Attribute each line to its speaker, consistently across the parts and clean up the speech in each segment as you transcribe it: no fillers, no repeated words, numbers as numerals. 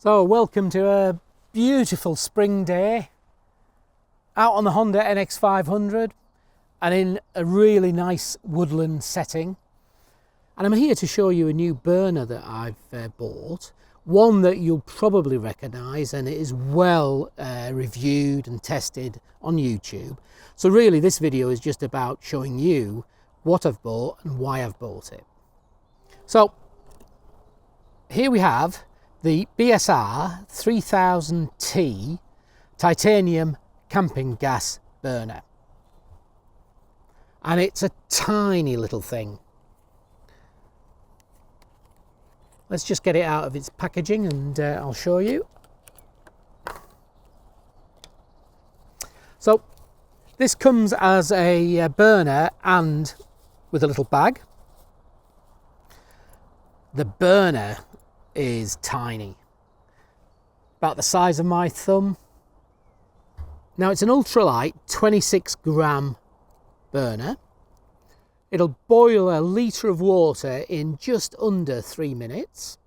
Speaker 1: So welcome to a beautiful spring day out on the Honda NX500 and in a really nice woodland setting. And I'm here to show you a new burner that I've bought, one that you'll probably recognise, and it is well reviewed and tested on YouTube. So really this video is just about showing you what I've bought and why I've bought it. So here we have the BRS 3000T titanium camping gas burner, and it's a tiny little thing. Let's just get it out of its packaging and I'll show you. So this comes as a burner and with a little bag. The burner is tiny, about the size of my thumb. Now it's an ultralight 26 gram burner. It'll boil a litre of water in just under 3 minutes.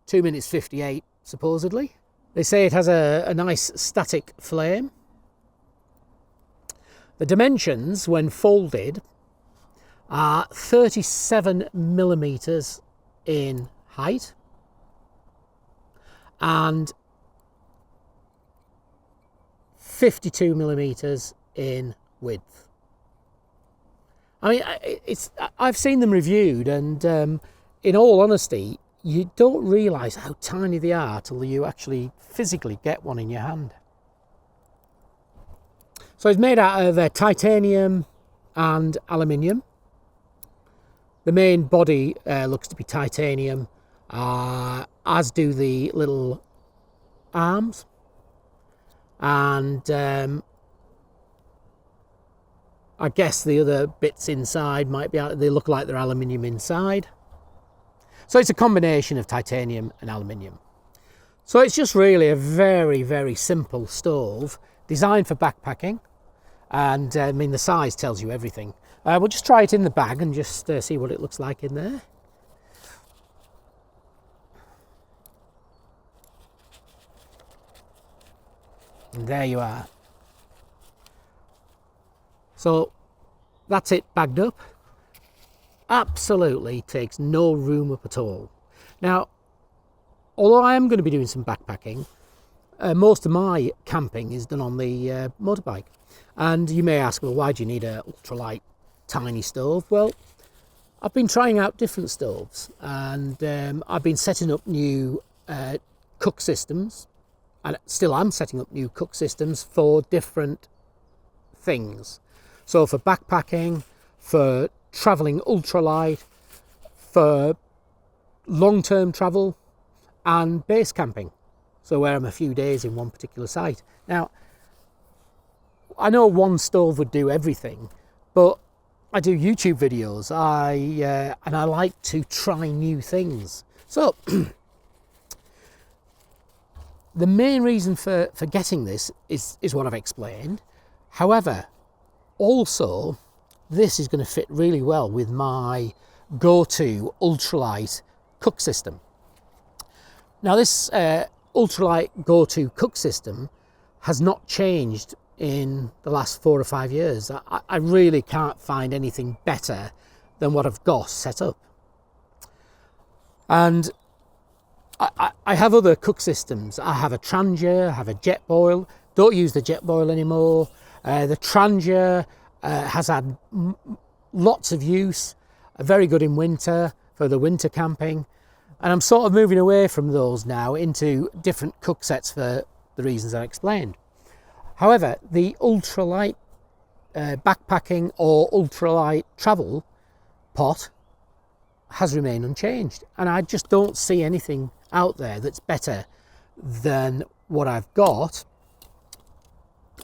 Speaker 1: 2 minutes 58 supposedly. They say it has a nice static flame. The dimensions when folded are 37 millimeters in height and 52 millimeters in width. I mean, I've seen them reviewed, and in all honesty, you don't realise how tiny they are till you actually physically get one in your hand. So it's made out of titanium and aluminium. The main body looks to be titanium, as do the little arms, and I guess the other bits inside might be, they look like they're aluminium inside. So it's a combination of titanium and aluminium. So it's just really a very, very simple stove designed for backpacking, and I mean the size tells you everything. We'll just try it in the bag and just see what it looks like in there. And there you are. So that's it bagged up. Absolutely takes no room up at all. Now, although I am going to be doing some backpacking, most of my camping is done on the motorbike. And you may ask, well, why do you need an ultralight tiny stove? Well, I've been trying out different stoves, and I've been setting up new cook systems, and still am setting up new cook systems for different things. So for backpacking, for travelling ultralight, for long-term travel, and base camping, so where I'm a few days in one particular site. Now, I know one stove would do everything, but I do YouTube videos, and I like to try new things. So the main reason for getting this is what I've explained. However, also this is going to fit really well with my go-to ultralight cook system. Now this ultralight go-to cook system has not changed in the last 4 or 5 years. I really can't find anything better than what I've got set up. And I have other cook systems. I have a Trangia, I have a jet boil. Don't use the jet boil anymore. The Trangia has had lots of use, very good in winter for the winter camping. And I'm sort of moving away from those now into different cook sets for the reasons I explained. However, the ultralight backpacking or ultralight travel pot has remained unchanged, and I just don't see anything out there that's better than what I've got.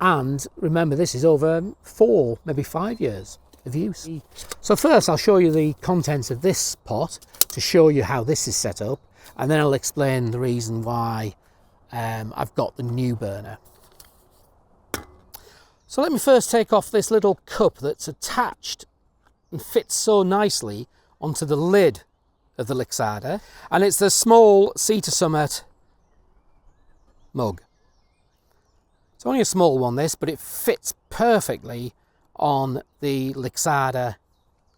Speaker 1: And remember, this is over 4, maybe 5 years of use. So first I'll show you the contents of this pot to show you how this is set up, and then I'll explain the reason why I've got the new burner. So let me first take off this little cup that's attached and fits so nicely onto the lid of the Lixada, and it's the small Sea to Summit mug. It's only a small one, this, but it fits perfectly on the Lixada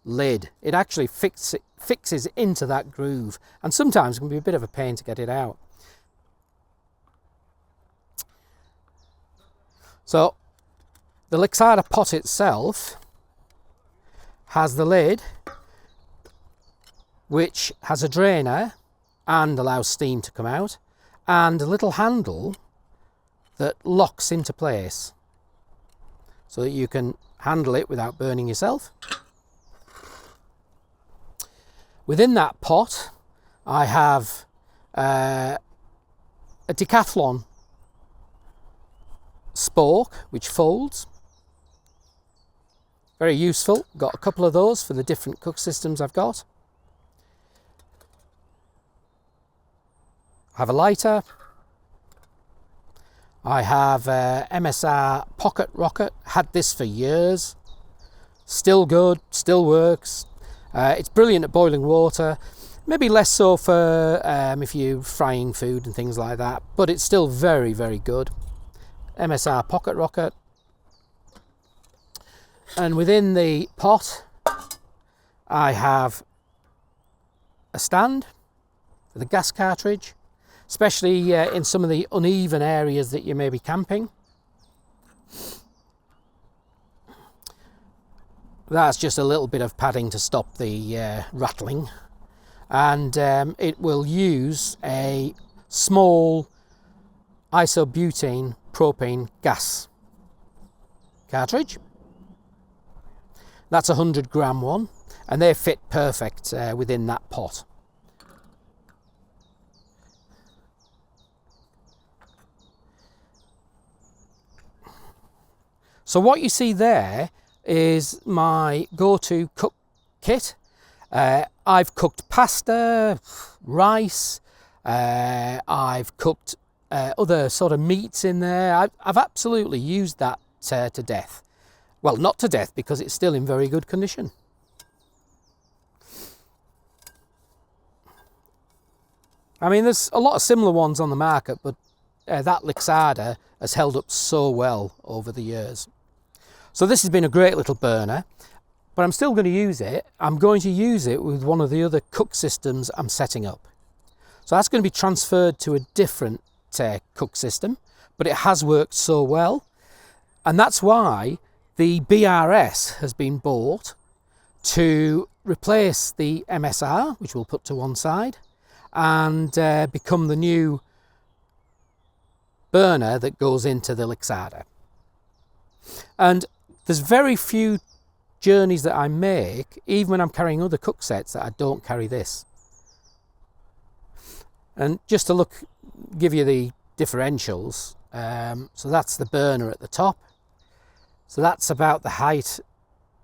Speaker 1: lid. It actually fixes into that groove, and sometimes it can be a bit of a pain to get it out. So the Lixada pot itself has the lid, which has a drainer and allows steam to come out, and a little handle that locks into place so that you can handle it without burning yourself. Within that pot I have a Decathlon spork which folds. Very useful. Got a couple of those for the different cook systems I've got. I have a lighter. I have MSR Pocket Rocket. Had this for years. Still good, still works. It's brilliant at boiling water. Maybe less so for if you're frying food and things like that, but it's still very, very good. MSR Pocket Rocket. And within the pot I have a stand for the gas cartridge, especially in some of the uneven areas that you may be camping. That's just a little bit of padding to stop the rattling, and it will use a small isobutane propane gas cartridge. That's a 100-gram one, and they fit perfect within that pot. So what you see there is my go-to cook kit. I've cooked pasta, rice, I've cooked other sort of meats in there. I've absolutely used that to death. Well, not to death, because it's still in very good condition. I mean, there's a lot of similar ones on the market, but that Lixada has held up so well over the years. So this has been a great little burner, but I'm still going to use it. I'm going to use it with one of the other cook systems I'm setting up. So that's going to be transferred to a different cook system, but it has worked so well. And that's why the BRS has been bought to replace the MSR, which we'll put to one side, and become the new burner that goes into the Lixada. And there's very few journeys that I make, even when I'm carrying other cook sets, that I don't carry this. And just to give you the differentials, so that's the burner at the top. So that's about the height,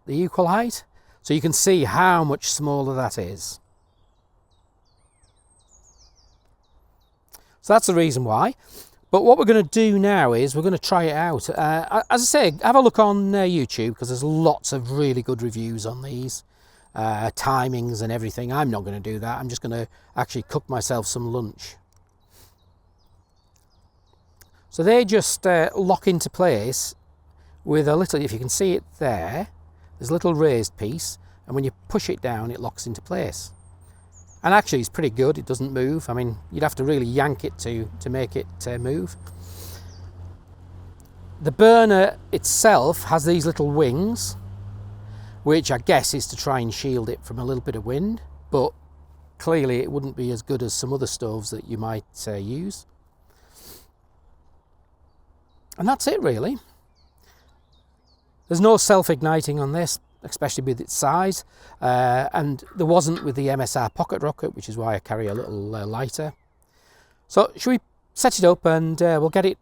Speaker 1: the equal height. So you can see how much smaller that is. So that's the reason why. But what we're going to do now is we're going to try it out. As I say, have a look on YouTube, because there's lots of really good reviews on these. Timings and everything. I'm not going to do that. I'm just going to actually cook myself some lunch. So they just lock into place with a little, if you can see it there, there's a little raised piece, and when you push it down it locks into place. And actually it's pretty good, it doesn't move. I mean, you'd have to really yank it to make it move. The burner itself has these little wings, which I guess is to try and shield it from a little bit of wind, but clearly it wouldn't be as good as some other stoves that you might use. And that's it really. There's no self-igniting on this, especially with its size, and there wasn't with the MSR Pocket Rocket, which is why I carry a little lighter. So should we set it up, and we'll get it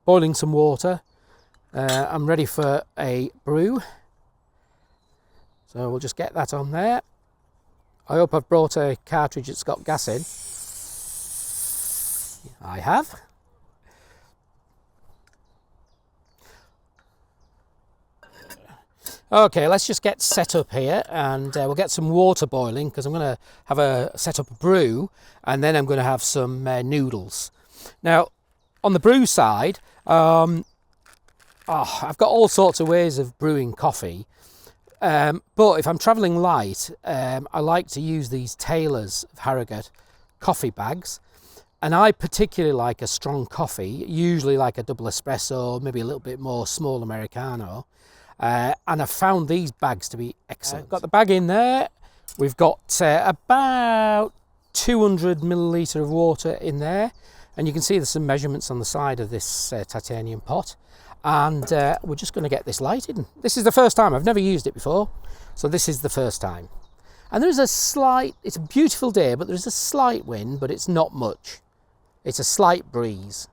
Speaker 1: boiling some water. I'm ready for a brew, so we'll just get that on there. I hope I've brought a cartridge that's got gas in. I have. Okay, let's just get set up here, and we'll get some water boiling, because I'm going to have set up a brew, and then I'm going to have some noodles. Now, On the brew side, I've got all sorts of ways of brewing coffee. But if I'm travelling light, I like to use these Taylor's of Harrogate coffee bags. And I particularly like a strong coffee, usually like a double espresso, maybe a little bit more small Americano. And I've found these bags to be excellent. Got the bag in there. We've got about 200 millilitre of water in there. And you can see there's some measurements on the side of this titanium pot. And we're just going to get this lighted. This is the first time. I've never used it before. So this is the first time. And there's a slight, it's a beautiful day, but there's a slight wind, but it's not much. It's a slight breeze.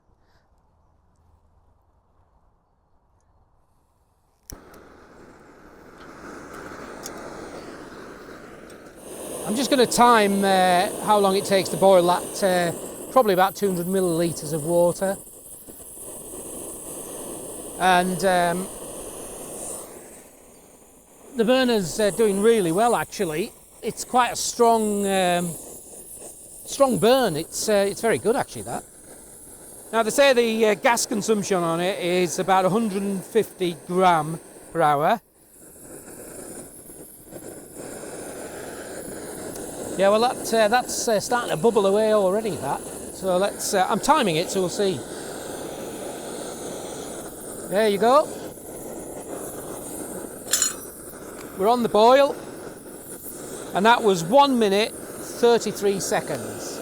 Speaker 1: I'm just going to time how long it takes to boil that, probably about 200 millilitres of water. And the burner's doing really well, actually. It's quite a strong burn. It's very good, actually, that. Now, they say the gas consumption on it is about 150 gram per hour. Yeah, well, that's starting to bubble away already, that. So let's, I'm timing it, so we'll see. There you go. We're on the boil. And that was 1 minute, 33 seconds.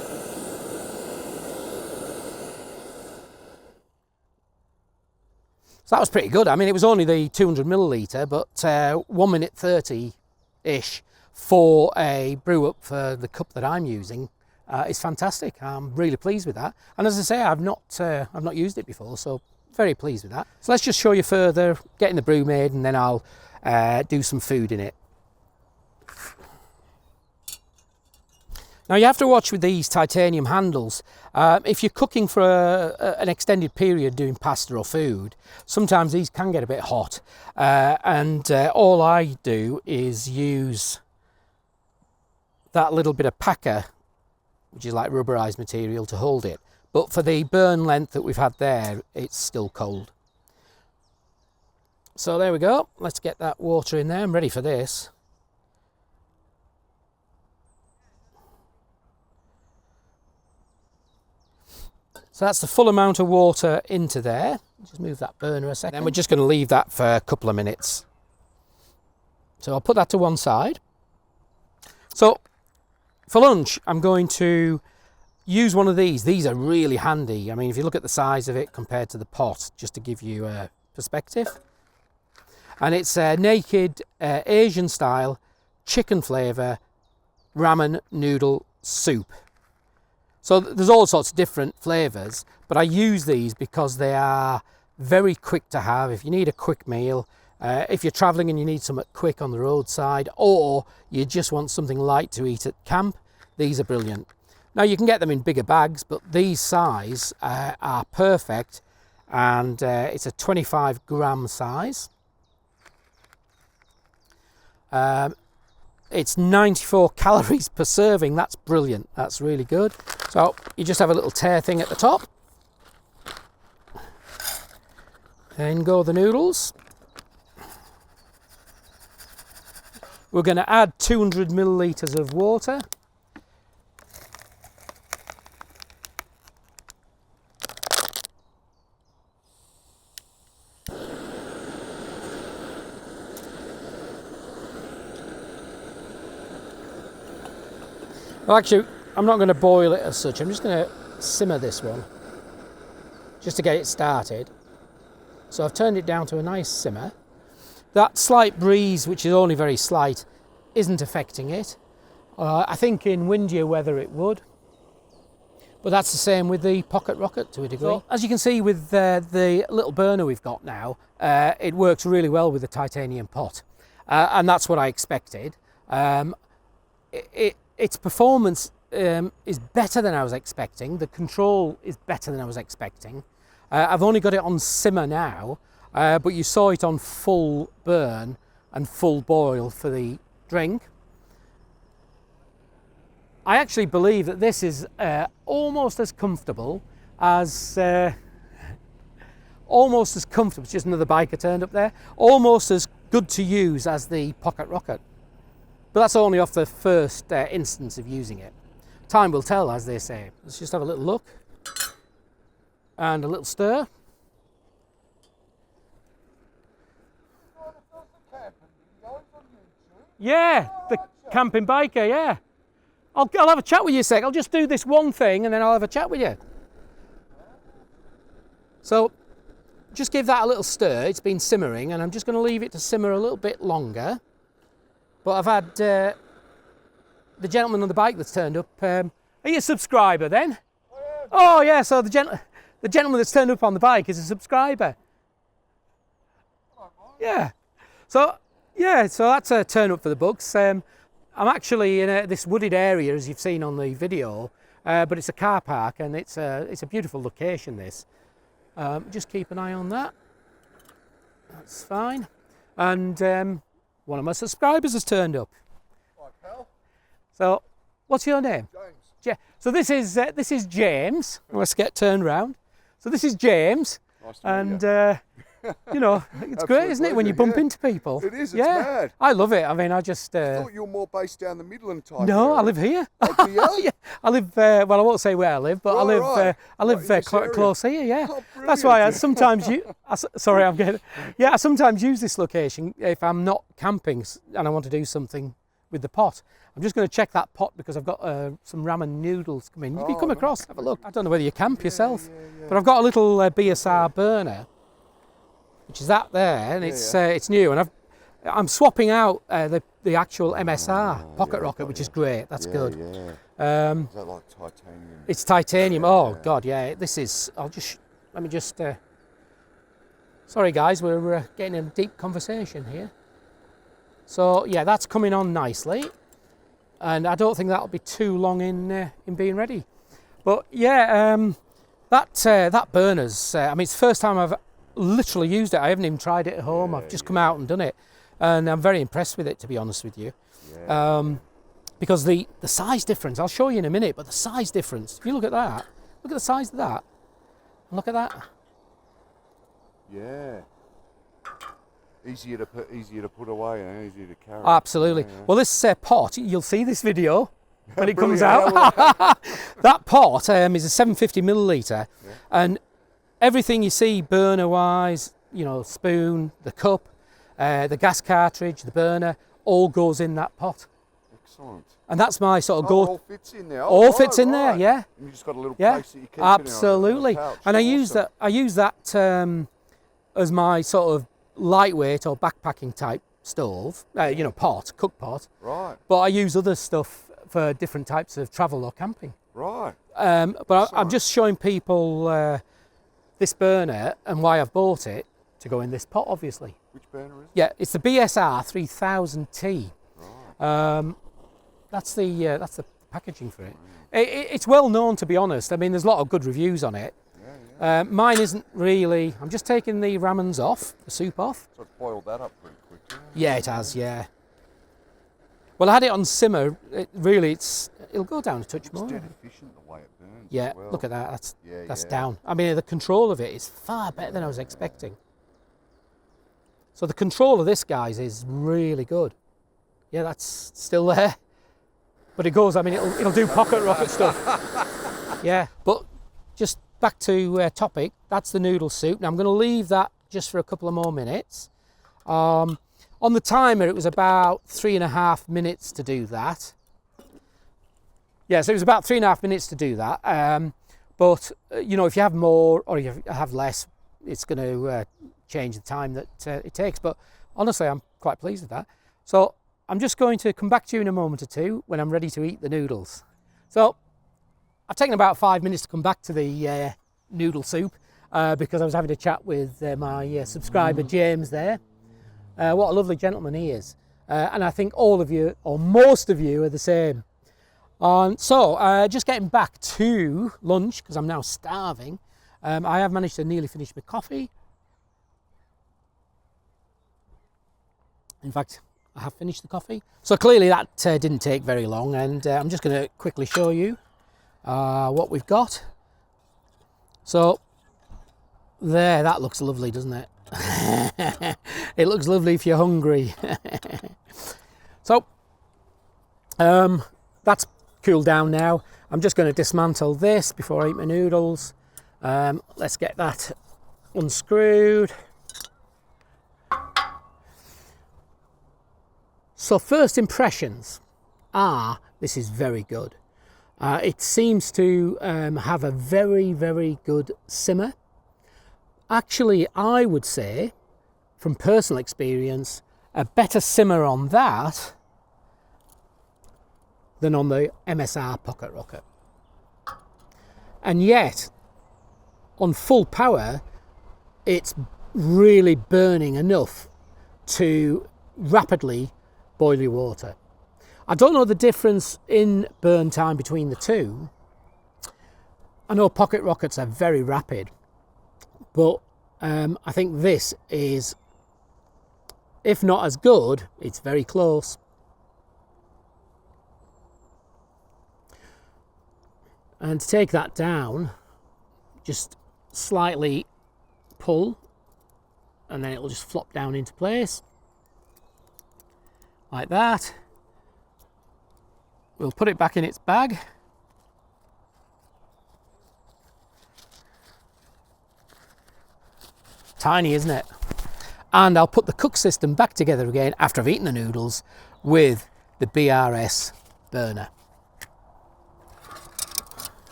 Speaker 1: So that was pretty good. I mean, it was only the 200 millilitre, but 1 minute 30-ish for a brew up for the cup that I'm using is fantastic. I'm really pleased with that. And as I say, I've not used it before, so very pleased with that. So let's just show you further, getting the brew made, and then I'll do some food in it. Now, you have to watch with these titanium handles. If you're cooking for an extended period doing pasta or food, sometimes these can get a bit hot. And all I do is use that little bit of packer, which is like rubberized material, to hold it. But for the burn length that we've had there, it's still cold. So there we go. Let's get that water in there. I'm ready for this. So that's the full amount of water into there. Just move that burner a second. Then we're just going to leave that for a couple of minutes. So I'll put that to one side. So for lunch, I'm going to use one of these. These are really handy. I mean, if you look at the size of it compared to the pot, just to give you a perspective. And it's a naked Asian style chicken flavour ramen noodle soup. So there's all sorts of different flavours, but I use these because they are very quick to have. If you need a quick meal, if you're travelling and you need something quick on the roadside, or you just want something light to eat at camp, these are brilliant. Now, you can get them in bigger bags, but these size are perfect, and it's a 25 gram size. It's 94 calories per serving. That's brilliant. That's really good. So you just have a little tear thing at the top. And go the noodles. We're going to add 200 millilitres of water. Well, actually, I'm not going to boil it as such. I'm just going to simmer this one, just to get it started. So I've turned it down to a nice simmer. That slight breeze, which is only very slight, isn't affecting it. I think in windier weather it would. But that's the same with the pocket rocket to a degree. So, as you can see with the little burner we've got now, it works really well with the titanium pot. And that's what I expected. Its performance is better than I was expecting. The control is better than I was expecting. I've only got it on simmer now, but you saw it on full burn and full boil for the drink. I actually believe that this is almost as comfortable as almost as comfortable. It's just another biker turned up there. Almost as good to use as the Pocket Rocket. But that's only off the first instance of using it. Time will tell, as they say. Let's just have a little look. And a little stir. Yeah, the camping biker, yeah. I'll have a chat with you a sec. I'll just do this one thing and then I'll have a chat with you. So, just give that a little stir. It's been simmering and I'm just going to leave it to simmer a little bit longer. But I've had the gentleman on the bike that's turned up. Are you a subscriber then? Oh yeah, so the gentleman that's turned up on the bike is a subscriber. Yeah. So that's a turn up for the books. I'm actually in this wooded area, as you've seen on the video, but it's a car park and it's a beautiful location. This. Just keep an eye on that. That's fine. And one of my subscribers has turned up.
Speaker 2: Hi, pal.
Speaker 1: So, what's your name?
Speaker 2: James.
Speaker 1: So this is James. Let's get turned round. So this is James.
Speaker 2: Nice to meet you.
Speaker 1: And you know, it's great, isn't it, when you bump into people?
Speaker 2: It is, it's mad.
Speaker 1: I love it. I mean, I just...
Speaker 2: I thought you were more based down the Midland type
Speaker 1: No,
Speaker 2: area.
Speaker 1: I live here.
Speaker 2: Oh, do you?
Speaker 1: Yeah, I live, well, I won't say where I live, but
Speaker 2: Right.
Speaker 1: I live close here, yeah.
Speaker 2: Oh,
Speaker 1: That's why I
Speaker 2: brilliant.
Speaker 1: sometimes I sometimes use this location if I'm not camping and I want to do something with the pot. I'm just going to check that pot because I've got some ramen noodles coming. You can come across, have a look. I don't know whether you camp yourself, but I've got a little BSR burner, which is that there, and it's new, and I'm swapping out the actual MSR Pocket Rocket, which is great. That's good.
Speaker 2: Yeah. Is that like titanium?
Speaker 1: It's titanium. Oh God, yeah. This is. Let me just. Sorry guys, we're getting a deep conversation here. So yeah, that's coming on nicely, and I don't think that'll be too long in being ready. But yeah, that burner's. I mean, it's the first time I've literally used it. I haven't even tried it at home. I've just come out and done it, and I'm very impressed with it, to be honest with you. Because the size difference, I'll show you in a minute, but the size difference, if you look at that, look at the size of that, and look at that.
Speaker 2: Yeah. Easier to put away and easier to carry.
Speaker 1: Absolutely.
Speaker 2: Yeah.
Speaker 1: Well, this pot, you'll see this video when it comes out. That pot is a 750 milliliter, and everything you see burner-wise, you know, spoon, the cup, the gas cartridge, the burner, all goes in that pot.
Speaker 2: Excellent.
Speaker 1: And that's my sort of go.
Speaker 2: All fits in there.
Speaker 1: All fits in there, yeah.
Speaker 2: And you just got a little
Speaker 1: Yeah,
Speaker 2: place that you keep
Speaker 1: absolutely.
Speaker 2: in a pouch.
Speaker 1: And
Speaker 2: Awesome.
Speaker 1: I use that as my sort of lightweight or backpacking type stove, you know, cook pot.
Speaker 2: Right.
Speaker 1: But I use other stuff for different types of travel or camping.
Speaker 2: Right.
Speaker 1: But I'm just showing people this burner and why I've bought it to go in this pot, obviously.
Speaker 2: Which burner is it?
Speaker 1: Yeah, it's the BRS 3000T.
Speaker 2: Right.
Speaker 1: That's the packaging for it. It's well known, to be honest. I mean, there's a lot of good reviews on it. Mine isn't really. I'm just taking the ramens off, the soup off.
Speaker 2: So it's boiled that up pretty quick.
Speaker 1: Yeah, it has. Yeah. Well, I had it on simmer. It'll go down a touch
Speaker 2: It's
Speaker 1: more.
Speaker 2: dead efficient the way it burns.
Speaker 1: Yeah,
Speaker 2: as well.
Speaker 1: look at that. That's
Speaker 2: Yeah.
Speaker 1: down. I mean, the control of it is far better than I was expecting. So the control of this, guys, is really good. Yeah, that's still there. But it goes, I mean, it'll do pocket rocket stuff. Yeah, but just back to topic, that's the noodle soup. Now I'm going to leave that just for a couple of more minutes. On the timer, it was about 3.5 minutes to do that. Yeah, so it was about 3.5 minutes to do that. But, you know, if you have more or you have less, it's going to change the time that it takes. But honestly, I'm quite pleased with that. So I'm just going to come back to you in a moment or two when I'm ready to eat the noodles. So I've taken about 5 minutes to come back to the noodle soup because I was having a chat with my subscriber James there. What a lovely gentleman he is. And I think all of you, or most of you, are the same. So just getting back to lunch because I'm now starving. I have managed to nearly finish my coffee. In fact, I have finished the coffee. So clearly that didn't take very long, and I'm just going to quickly show you what we've got. So There, that looks lovely, doesn't it? It looks lovely if you're hungry. So, that's cooled down now. I'm just going to dismantle this before I eat my noodles. Let's get that unscrewed. So first impressions are, this is very good. It seems to have a very, very good simmer. Actually, I would say, from personal experience, a better simmer on that than on the MSR Pocket Rocket. And yet, on full power, it's really burning enough to rapidly boil your water. I don't know the difference in burn time between the two. I know Pocket Rockets are very rapid, but I think this is, if not as good, it's very close. And to take that down, just slightly pull, and then it will just flop down into place, like that. We'll put it back in its bag. Tiny, isn't it? And I'll put the cook system back together again after I've eaten the noodles with the BRS burner.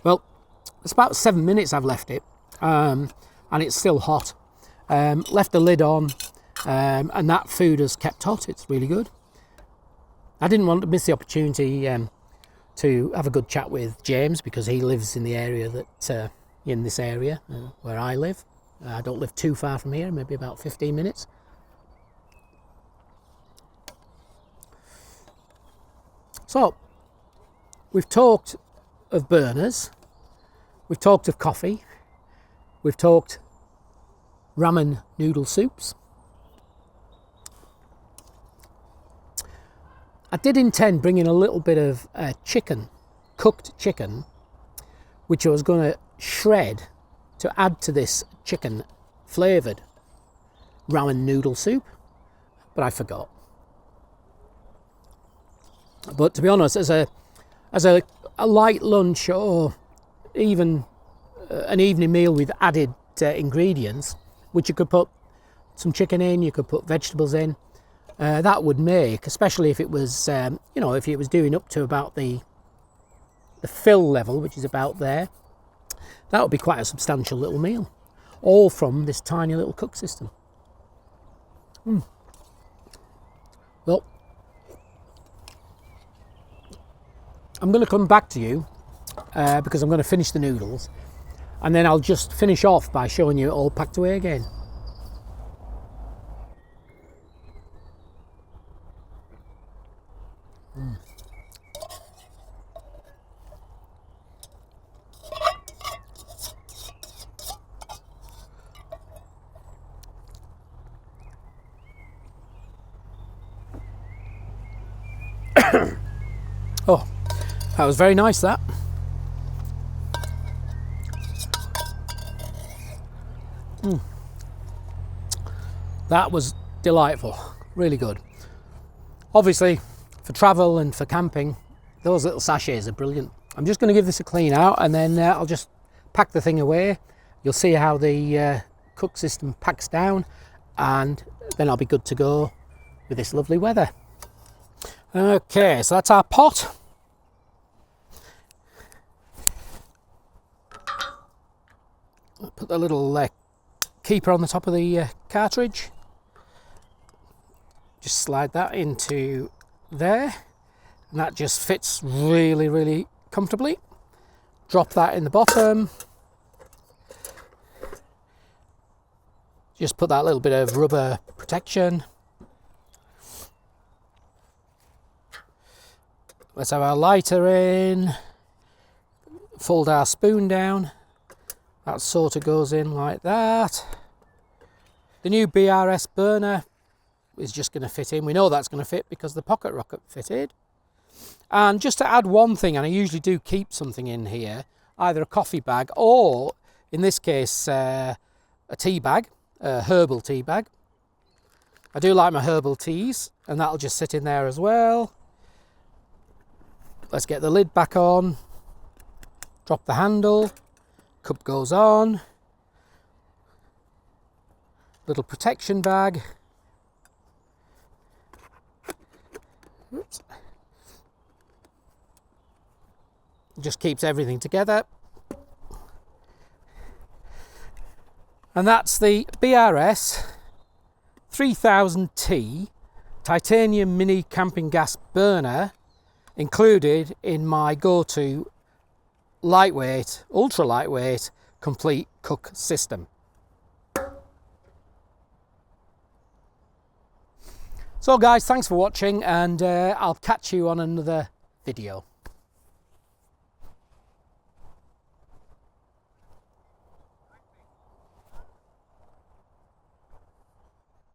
Speaker 1: Well, it's about 7 minutes I've left it, and it's still hot. Left the lid on, and that food has kept hot. It's really good. I didn't want to miss the opportunity to have a good chat with James, because he lives in the area that in this area where I live. I don't live too far from here, maybe about 15 minutes. So we've talked of burners, we've talked of coffee, we've talked ramen noodle soups. I did intend bringing a little bit of chicken, cooked chicken, which I was going to shred to add to this chicken flavoured ramen noodle soup, but I forgot. But to be honest, as a light lunch, or even an evening meal with added ingredients, which you could put some chicken in, you could put vegetables in, that would make, especially if it was, if it was doing up to about the fill level, which is about there, that would be quite a substantial little meal, all from this tiny little cook system. Well, I'm going to come back to you because I'm going to finish the noodles, and then I'll just finish off by showing you it all packed away again. Oh, that was very nice, that. That was delightful, really good. Obviously, for travel and for camping, those little sachets are brilliant. I'm just going to give this a clean out, and then I'll just pack the thing away. You'll see how the cook system packs down, and then I'll be good to go with this lovely weather. Okay, so that's our pot. I'll put the little keeper on the top of the cartridge. Just slide that into there, and that just fits really, really comfortably. Drop that in the bottom. Just put that little bit of rubber protection. Let's have our lighter in, fold our spoon down, that sort of goes in like that. The new BRS burner is just going to fit in. We know that's going to fit because the Pocket Rocket fitted. And just to add one thing, and I usually do keep something in here, either a coffee bag or, in this case, a tea bag, a herbal tea bag. I do like my herbal teas, and that'll just sit in there as well. Let's get the lid back on, drop the handle, cup goes on, little protection bag. Oops. Just keeps everything together. And that's the BRS 3000T titanium mini camping gas burner, included in my go-to lightweight, ultra lightweight, complete cook system. So guys, thanks for watching, and I'll catch you on another video.